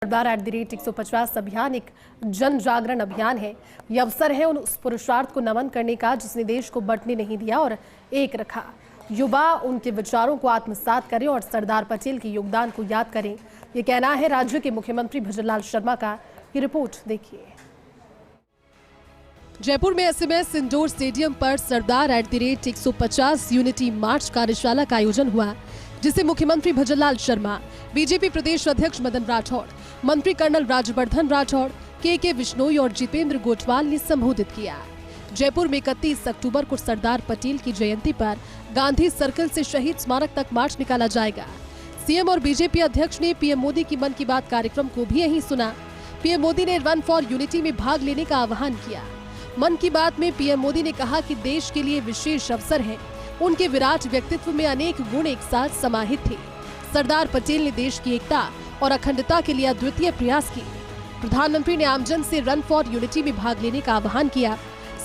सरदार@150 अभियान एक जन जागरण अभियान है। यह अवसर है उस पुरुषार्थ को नमन करने का जिसने देश को बंटने नहीं दिया और एक रखा। युवा उनके विचारों को आत्मसात करें और सरदार पटेल के योगदान को याद करें, ये कहना है राज्य के मुख्यमंत्री भजनलाल शर्मा का। ये रिपोर्ट देखिए। जयपुर में एसएमएस इंडोर स्टेडियम पर सरदार@150 यूनिटी मार्च कार्यशाला का आयोजन हुआ, जिसे मुख्यमंत्री भजनलाल शर्मा, बीजेपी प्रदेश अध्यक्ष मदन राठौड़, मंत्री कर्नल राज्यवर्धन राठौड़, के विश्नोई और जितेंद्र गोटवाल ने संबोधित किया। जयपुर में 31 अक्टूबर को सरदार पटेल की जयंती पर गांधी सर्कल से शहीद स्मारक तक मार्च निकाला जाएगा। सीएम और बीजेपी अध्यक्ष ने पीएम मोदी की मन की बात कार्यक्रम को भी यहीं सुना। पीएम मोदी ने रन फॉर यूनिटी में भाग लेने का आह्वान किया। मन की बात में पीएम मोदी ने कहा कि देश के लिए विशेष अवसर है। उनके विराट व्यक्तित्व में अनेक गुण एक साथ समाहित थे। सरदार पटेल ने देश की एकता और अखंडता के लिए अद्वितीय प्रयास किए। प्रधानमंत्री ने आमजन से रन फॉर यूनिटी में भाग लेने का आह्वान किया।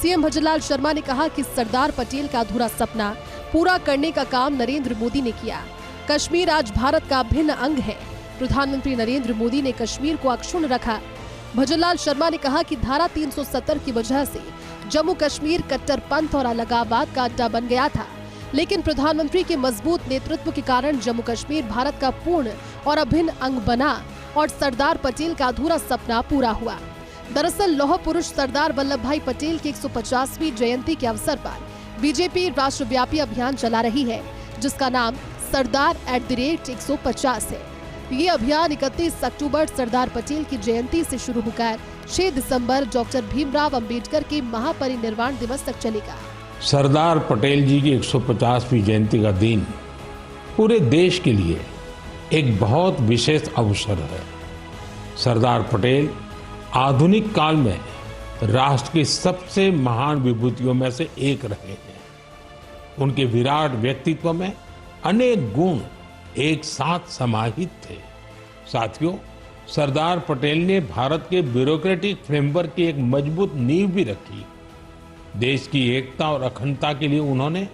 सीएम भजनलाल शर्मा ने कहा कि सरदार पटेल का अधूरा सपना पूरा करने का काम नरेंद्र मोदी ने किया। कश्मीर आज भारत का अभिन्न अंग है। प्रधानमंत्री नरेंद्र मोदी ने कश्मीर को अक्षुण्ण रखा। भजनलाल शर्मा ने कहा कि धारा 370 की वजह से जम्मू कश्मीर कट्टरपंथ और अलगाववाद का अड्डा बन गया था, लेकिन प्रधानमंत्री के मजबूत नेतृत्व के कारण जम्मू कश्मीर भारत का पूर्ण और अभिन्न अंग बना और सरदार पटेल का अधूरा सपना पूरा हुआ। दरअसल लौह पुरुष सरदार वल्लभ भाई पटेल की 150वीं जयंती के अवसर पर बीजेपी राष्ट्रव्यापी अभियान चला रही है, जिसका नाम सरदार@150 है। ये अभियान 31 अक्टूबर सरदार पटेल की जयंती से शुरू होकर 6 दिसंबर डॉक्टर भीमराव अंबेडकर के महापरिनिर्वाण दिवस तक चलेगा। सरदार पटेल जी की 150वीं जयंती का दिन पूरे देश के लिए एक बहुत विशेष अवसर है। सरदार पटेल आधुनिक काल में राष्ट्र की सबसे महान विभूतियों में से एक रहे हैं। उनके विराट व्यक्तित्व में अनेक गुण एक साथ समाहित थे। साथियों, सरदार पटेल ने भारत के ब्यूरोक्रेटिक फ्रेमवर्क की एक मजबूत नींव भी रखी। देश की एकता और अखंडता के लिए उन्होंने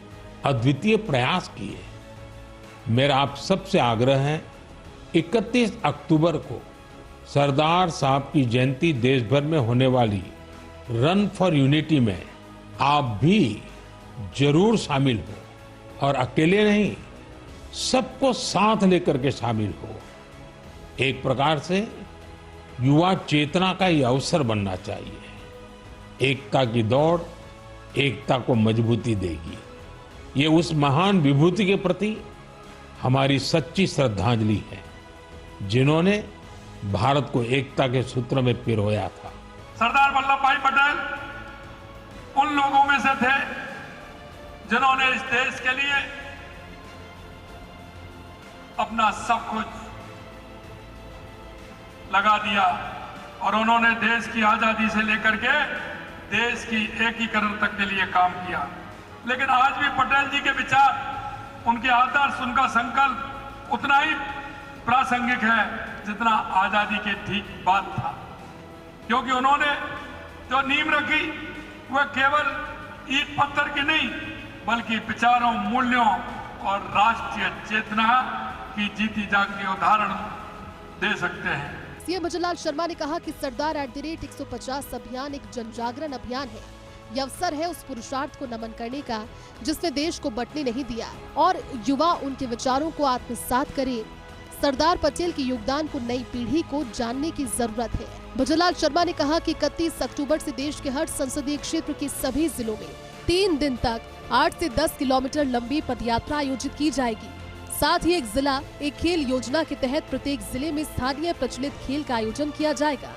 अद्वितीय प्रयास किए। मेरा आप सबसे आग्रह है, 31 अक्टूबर को सरदार साहब की जयंती देश भर में होने वाली रन फॉर यूनिटी में आप भी जरूर शामिल हो और अकेले नहीं, सबको साथ लेकर के शामिल हो। एक प्रकार से युवा चेतना का ये अवसर बनना चाहिए। एकता की दौड़ एकता को मजबूती देगी। ये उस महान विभूति के प्रति हमारी सच्ची श्रद्धांजलि है, जिन्होंने भारत को एकता के सूत्र में पिरोया था। सरदार वल्लभ भाई पटेल उन लोगों में से थे जिन्होंने इस देश के लिए अपना सब कुछ लगा दिया और उन्होंने देश की आजादी से लेकर के देश की एकीकरण तक के लिए काम किया। लेकिन आज भी पटेल जी के विचार, उनके आदर्श, उनका संकल्प उतना ही प्रासंगिक है जितना आजादी के ठीक बाद था, क्योंकि उन्होंने जो नींव रखी वह केवल ईंट पत्थर की नहीं बल्कि विचारों, मूल्यों और राष्ट्रीय चेतना की जीती जागती उदाहरण दे सकते हैं। सीएम भजनलाल शर्मा ने कहा कि सरदार@150 अभियान एक जन जागरण अभियान है। यह अवसर है उस पुरुषार्थ को नमन करने का जिसने देश को बंटने नहीं दिया और युवा उनके विचारों को आत्मसात करे। सरदार पटेल के योगदान को नई पीढ़ी को जानने की जरूरत है। भजनलाल शर्मा ने कहा कि 31 अक्टूबर से देश के हर संसदीय क्षेत्र के सभी जिलों में 3 दिन तक 8 से 10 किलोमीटर लंबी पदयात्रा आयोजित की जाएगी। साथ ही एक जिला एक खेल योजना के तहत प्रत्येक जिले में स्थानीय प्रचलित खेल का आयोजन किया जाएगा।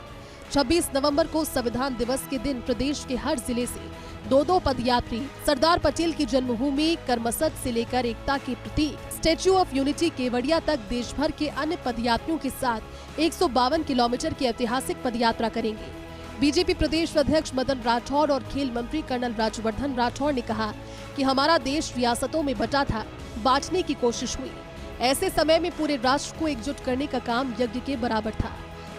26 नवंबर को संविधान दिवस के दिन प्रदेश के हर जिले से 2-2 पदयात्री सरदार पटेल की जन्मभूमि करमसद से लेकर एकता के प्रतीक स्टैच्यू ऑफ यूनिटी केवड़िया तक देश भर के अन्य पदयात्रियों के साथ 152 किलोमीटर की ऐतिहासिक पदयात्रा करेंगे। बीजेपी प्रदेश अध्यक्ष मदन राठौड़ और खेल मंत्री कर्नल राज्यवर्धन राठौड़ ने कहा कि हमारा देश रियासतों में बटा था, बांटने की कोशिश हुई। ऐसे समय में पूरे राष्ट्र को एकजुट करने का काम यज्ञ के बराबर था।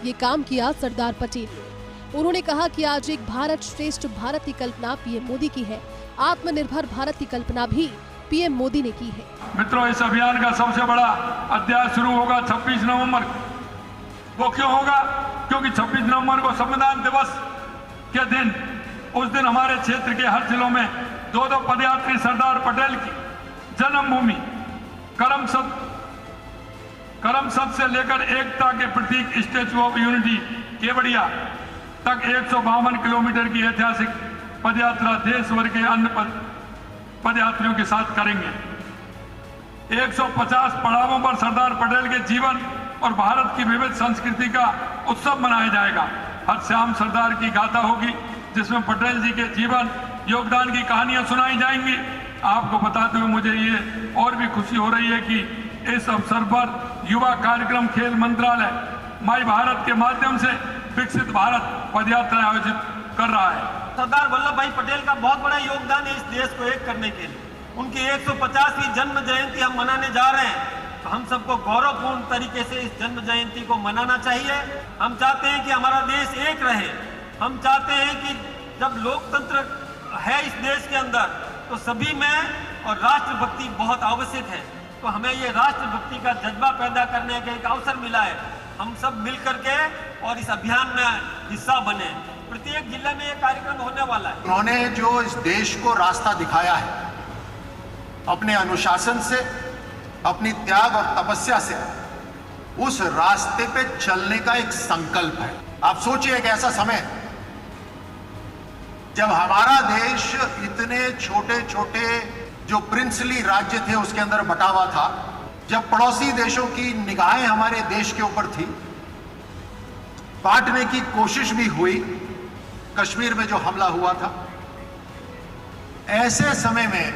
ये काम किया सरदार पटेल ने। उन्होंने कहा कि आज एक भारत श्रेष्ठ भारत की कल्पना पीएम मोदी की है। आत्मनिर्भर भारत की कल्पना भी पीएम मोदी ने की है। मित्रों, इस अभियान का सबसे बड़ा अध्याय शुरू होगा 26 नवंबर को। वो क्यों होगा? क्योंकि 26 नवंबर को संविधान दिवस के दिन, उस दिन हमारे क्षेत्र के हर जिलों में दो पदयात्री सरदार पटेल की जन्मभूमि करमसद से लेकर एकता के प्रतीक स्टैच्यू ऑफ यूनिटी केवड़िया तक 152 किलोमीटर की ऐतिहासिक पदयात्रा देश भर के अन्य पदयात्रियों के साथ करेंगे। 150 पड़ावों पर सरदार पटेल के जीवन और भारत की विविध संस्कृति का उत्सव मनाया जाएगा। हर शाम सरदार की गाथा होगी, जिसमें पटेल जी के जीवन योगदान की कहानियां सुनाई जाएंगी। आपको बताते हुए मुझे ये और भी खुशी हो रही है कि इस अवसर पर युवा कार्यक्रम खेल मंत्रालय माई भारत के माध्यम से विकसित भारत पदयात्रा आयोजित कर रहा है। सरदार वल्लभ भाई पटेल का बहुत बड़ा योगदान है इस देश को एक करने के लिए। उनकी 150वीं जन्म जयंती हम मनाने जा रहे हैं, तो हम सबको गौरवपूर्ण तरीके से इस जन्म जयंती को मनाना चाहिए। हम चाहते हैं कि हमारा देश एक रहे। हम चाहते हैं कि जब लोकतंत्र है इस देश के अंदर, तो सभी में और राष्ट्रभक्ति बहुत आवश्यक है। तो हमें ये राष्ट्रभक्ति का जज्बा पैदा करने का एक अवसर मिला है। हम सब मिलकर के और इस अभियान में हिस्सा बने। प्रत्येक जिले में ये कार्यक्रम होने वाला है। उन्होंने जो इस देश को रास्ता दिखाया है, अपने अनुशासन से, अपनी त्याग और तपस्या से, उस रास्ते पे चलने का एक संकल्प है। आप सोचिए, एक ऐसा समय जब हमारा देश इतने छोटे छोटे जो प्रिंसली राज्य थे उसके अंदर बटा हुआ था, जब पड़ोसी देशों की निगाहें हमारे देश के ऊपर थी, बांटने की कोशिश भी हुई, कश्मीर में जो हमला हुआ था, ऐसे समय में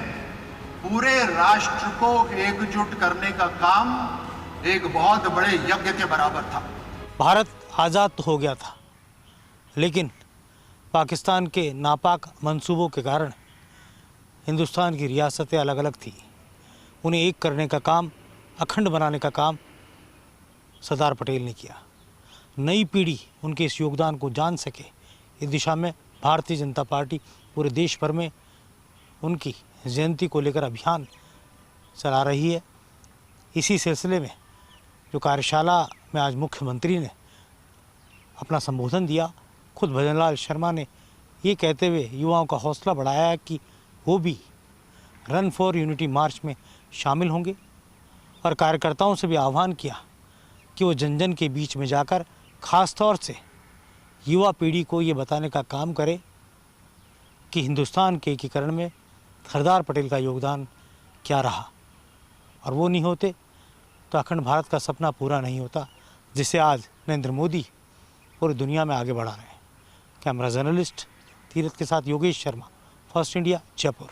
पूरे राष्ट्र को एकजुट करने का काम एक बहुत बड़े यज्ञ के बराबर था। भारत आज़ाद तो हो गया था, लेकिन पाकिस्तान के नापाक मंसूबों के कारण हिंदुस्तान की रियासतें अलग अलग थी। उन्हें एक करने का काम, अखंड बनाने का काम सरदार पटेल ने किया। नई पीढ़ी उनके इस योगदान को जान सके, इस दिशा में भारतीय जनता पार्टी पूरे देश भर में उनकी जयंती को लेकर अभियान चला रही है। इसी सिलसिले में जो कार्यशाला में आज मुख्यमंत्री ने अपना संबोधन दिया, खुद भजनलाल शर्मा ने ये कहते हुए युवाओं का हौसला बढ़ाया कि वो भी रन फॉर यूनिटी मार्च में शामिल होंगे, और कार्यकर्ताओं से भी आह्वान किया कि वो जन जन के बीच में जाकर ख़ास तौर से युवा पीढ़ी को ये बताने का काम करे कि हिंदुस्तान के एकीकरण में सरदार पटेल का योगदान क्या रहा, और वो नहीं होते तो अखंड भारत का सपना पूरा नहीं होता, जिसे आज नरेंद्र मोदी पूरी दुनिया में आगे बढ़ा रहे हैं। कैमरा जर्नलिस्ट तीरथ के साथ योगेश शर्मा, फर्स्ट इंडिया, जयपुर।